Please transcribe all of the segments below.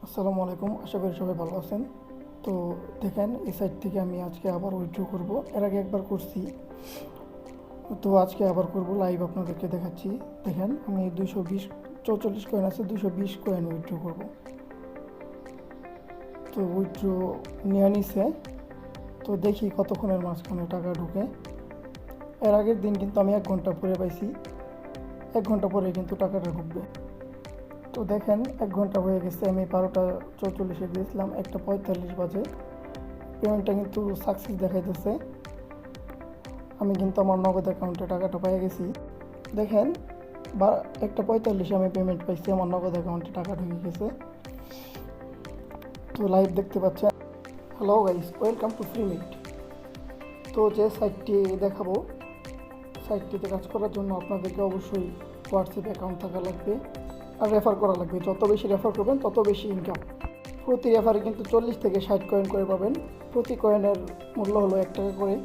আসসালামু আলাইকুম, আশা করি সবাই ভালো আছেন। তো দেখেন, এই সাইট থেকে আমি আজকে আবার উইথড্র করব। এর আগে একবার করছি, তো আজকে আবার করব। লাইভ আপনাদেরকে দেখাচ্ছি। দেখেন, আমি 244 কয়েন আছে, 220 কয়েন উইথড্র করব। তো উইথড্র নিয়ে নিছে, তো দেখি কতক্ষণের মাঝখানে টাকা ঢুকে। এর আগের দিন কিন্তু আমি 1 ঘন্টা পরে পাইছি, 1 ঘন্টা পরে কিন্তু টাকাটা ঢুকবে। তো দেখেন, 1 ঘন্টা হয়ে গেছে, আমি 12টা 44 দিয়েছিলাম, 1টা 45 বাজে। পেমেন্টটা কিন্তু সাকসেস দেখাইতেছে। আমি কিন্তু আমার নগদ অ্যাকাউন্টে টাকাটা পেয়ে গেছি। দেখেন, 1টা 45 আমি পেমেন্ট পাইছি, আমার নগদ অ্যাকাউন্টে টাকা ঢুকে গেছে। তো লাইভ দেখতে পাচ্ছেন। হ্যালো গাইস, ওয়েলকাম টু ফ্রিমিট। তো যে সাইটটি দেখাবো, সাইটটিতে কাজ করার জন্য আপনাদেরকে অবশ্যই হোয়াটসঅ্যাপ অ্যাকাউন্ট থাকা লাগবে আর রেফার করা লাগবে। যত বেশি রেফার করবেন তত বেশি ইনকাম। প্রতি রেফারে কিন্তু 40 থেকে 60 কয়েন করে পাবেন। প্রতি কয়েনের মূল্য হলো 1 টাকা করে।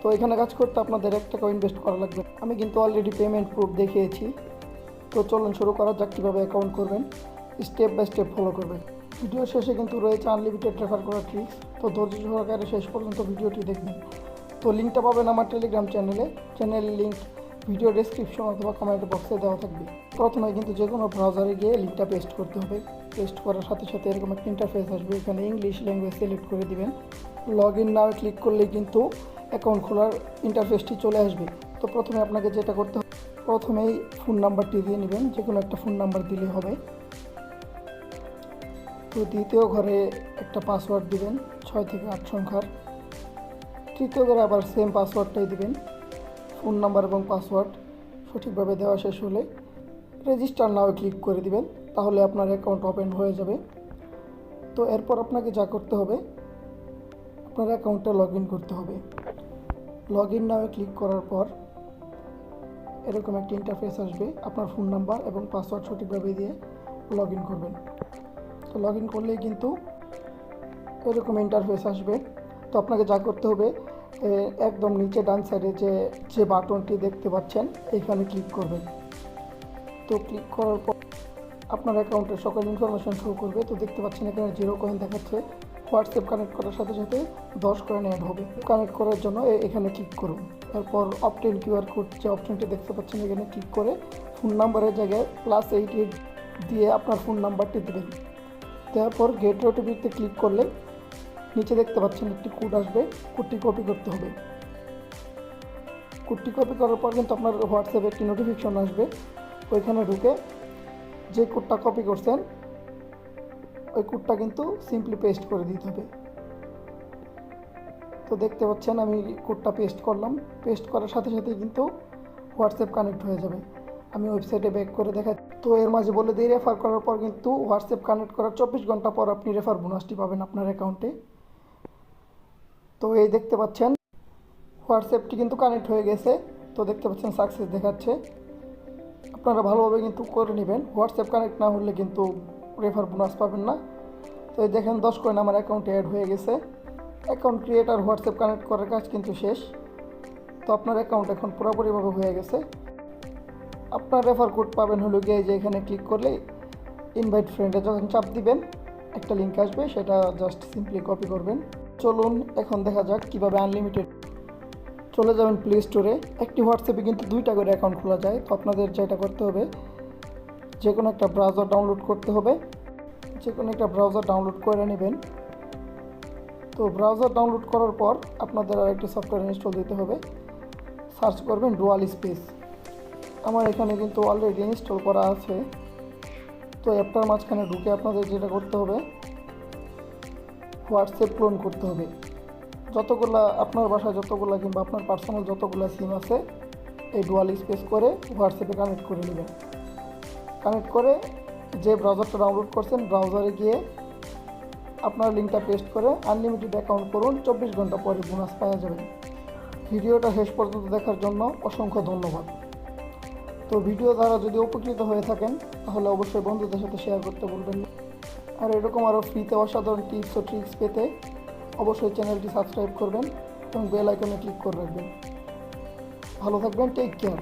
তো এখানে কাজ করতে আপনাদের 1 টাকা ইনভেস্ট করা লাগবে। আমি কিন্তু অলরেডি পেমেন্ট প্রুফ দেখিয়েছি। তো চলুন শুরু করা যাক কীভাবে অ্যাকাউন্ট করবেন। স্টেপ বাই স্টেপ ফলো করবেন। ভিডিও শেষে কিন্তু রয়েছে আনলিমিটেড রেফার করার ট্রিক্স। তো ধৈর্য সহকারে শেষ পর্যন্ত ভিডিওটি দেখবেন। তো লিঙ্কটা পাবেন আমার টেলিগ্রাম চ্যানেলে। চ্যানেলের লিঙ্ক ভিডিও ডেসক্রিপশন অথবা কমেন্ট বক্সে দেওয়া থাকবে। প্রথমে কিন্তু যে কোনো ব্রাউজারে গিয়ে লিঙ্কটা পেস্ট করতে হবে। পেস্ট করার সাথে সাথে এরকম একটা ইন্টারফেস আসবে। এখানে ইংলিশ ল্যাঙ্গুয়েজ সিলেক্ট করে দিবেন। লগ ইন নাও ক্লিক করলেই কিন্তু অ্যাকাউন্ট খোলার ইন্টারফেসটি চলে আসবে। তো প্রথমে আপনাকে যেটা করতে হবে, প্রথমেই ফোন নাম্বারটি দিয়ে নেবেন। যে কোনো একটা ফোন নাম্বার দিলেই হবে। তো দ্বিতীয় ঘরে একটা পাসওয়ার্ড দিবেন, 6 থেকে 8 সংখ্যার। তৃতীয় ঘরে আবার সেম পাসওয়ার্ডটাই দিবেন। ফোন নাম্বার এবং পাসওয়ার্ড সঠিকভাবে দেওয়া শেষ হলে রেজিস্টার নাও ক্লিক করে দিবেন। তাহলে আপনার অ্যাকাউন্ট ওপেন হয়ে যাবে। তো এরপর আপনাকে যা করতে হবে, আপনার অ্যাকাউন্টে লগ ইন করতে হবে। লগ ইন নাও ক্লিক করার পর এরকম একটা ইন্টারফেস আসবে। আপনার ফোন নাম্বার এবং পাসওয়ার্ড সঠিকভাবে দিয়ে লগ ইন করবেন। তো লগ ইন করলেই কিন্তু এরকম ইন্টারফেস আসবে। তো আপনাকে যা করতে হবে, একদম নিচে ডান সাইডে যে বাটনটি দেখতে পাচ্ছেন, এখানে ক্লিক করবেন। তো ক্লিক করার পর আপনার অ্যাকাউন্টের সকল ইনফরমেশন শো করবে। তো দেখতে পাচ্ছেন এখানে 0 কয়েন দেখাচ্ছে। হোয়াটসঅ্যাপ কানেক্ট করার সাথে সাথে 10 কয়েন অ্যাড হবে। কানেক্ট করার জন্য এখানে ক্লিক করুন। তারপর অপটেন কিউআর কোড যে অপশনটি দেখতে পাচ্ছেন, এখানে ক্লিক করে ফোন নাম্বারের জায়গায় +88 দিয়ে আপনার ফোন নাম্বারটি দেবেন। তারপর গেট ওটিপিতে ক্লিক করলে নিচে দেখতে পাচ্ছেন একটি কোড আসবে। কোডটি কপি করতে হবে। কোডটি কপি করার পর কিন্তু আপনার হোয়াটসঅ্যাপে একটি নোটিফিকেশন আসবে। ওইখানে ঢুকে যে কোডটা কপি করছেন, ওই কোডটা কিন্তু সিম্পলি পেস্ট করে দিতে হবে। তো দেখতে পাচ্ছেন আমি কোডটা পেস্ট করলাম। পেস্ট করার সাথে সাথেই কিন্তু হোয়াটসঅ্যাপ কানেক্ট হয়ে যাবে। আমি ওয়েবসাইটে ব্যাক করে দেখাই। তো এর মাঝে বলে দিই, রেফার করার পর কিন্তু হোয়াটসঅ্যাপ কানেক্ট করার 24 ঘন্টা পর আপনি রেফার বোনাসটি পাবেন আপনার অ্যাকাউন্টে। তো এই দেখতে পাচ্ছেন হোয়াটসঅ্যাপটি কিন্তু কানেক্ট হয়ে গেছে। তো দেখতে পাচ্ছেন সাকসেস দেখাচ্ছে। আপনারা ভালোভাবে কিন্তু করে নেবেন। হোয়াটসঅ্যাপ কানেক্ট না হলে কিন্তু রেফার বোনাস পাবেন না। তো এই দেখেন 10 কয়েন আমার অ্যাকাউন্টে অ্যাড হয়ে গেছে। অ্যাকাউন্ট ক্রিয়েট আর হোয়াটসঅ্যাপ কানেক্ট করার কাজ কিন্তু শেষ। তো আপনার অ্যাকাউন্ট এখন পুরোপুরিভাবে হয়ে গেছে। আপনার রেফার কোড পাবেন হলো গিয়ে যে এখানে ক্লিক করলে ইনভাইট ফ্রেন্ডে যখন চাপ দিবেন, একটা লিঙ্ক আসবে, সেটা জাস্ট সিম্পলি কপি করবেন। চলুন এখন দেখা যাক কীভাবে আনলিমিটেড। চলে যাবেন প্লে স্টোরে। একটি হোয়াটসঅ্যাপে কিন্তু 2টা করে অ্যাকাউন্ট খোলা যায়। তো আপনাদের যেটা করতে হবে, যে কোনো একটা ব্রাউজার ডাউনলোড করতে হবে। যে কোনো একটা ব্রাউজার ডাউনলোড করে নেবেন। তো ব্রাউজার ডাউনলোড করার পর আপনাদের আরেকটি সফটওয়্যার ইনস্টল দিতে হবে। সার্চ করবেন ডুয়াল স্পেস। আমার এখানে কিন্তু অলরেডি ইনস্টল করা আছে। তো অ্যাপটার মাঝখানে ঢুকে আপনাদের যেটা করতে হবে, হোয়াটসঅ্যাপ ক্লোন করতে হবে। যতগুলা আপনার বাসায় যতগুলা কিংবা আপনার পার্সোনাল যতগুলা সিম আছে, এই ডুয়াল স্পেস করে হোয়াটসঅ্যাপে কানেক্ট করে নেবেন। কানেক্ট করে যে ব্রাউজারটা ডাউনলোড করছেন, ব্রাউজারে গিয়ে আপনার লিঙ্কটা পেস্ট করে আনলিমিটেড অ্যাকাউন্ট করুন। 24 ঘন্টা পরে বোনাস পাওয়া যাবে। ভিডিওটা শেষ পর্যন্ত দেখার জন্য অসংখ্য ধন্যবাদ। তো ভিডিও দ্বারা যদি উপকৃত হয়ে থাকেন, তাহলে অবশ্যই বন্ধুদের সাথে শেয়ার করতে ভুলবেন না। আর এরকম আরও ফ্রিতে অসাধারণ টিপস ও ট্রিক্স পেতে অবশ্যই চ্যানেলটি সাবস্ক্রাইব করবেন এবং বেল আইকনে ক্লিক করে রাখবেন। ভালো থাকবেন, টেক কেয়ার।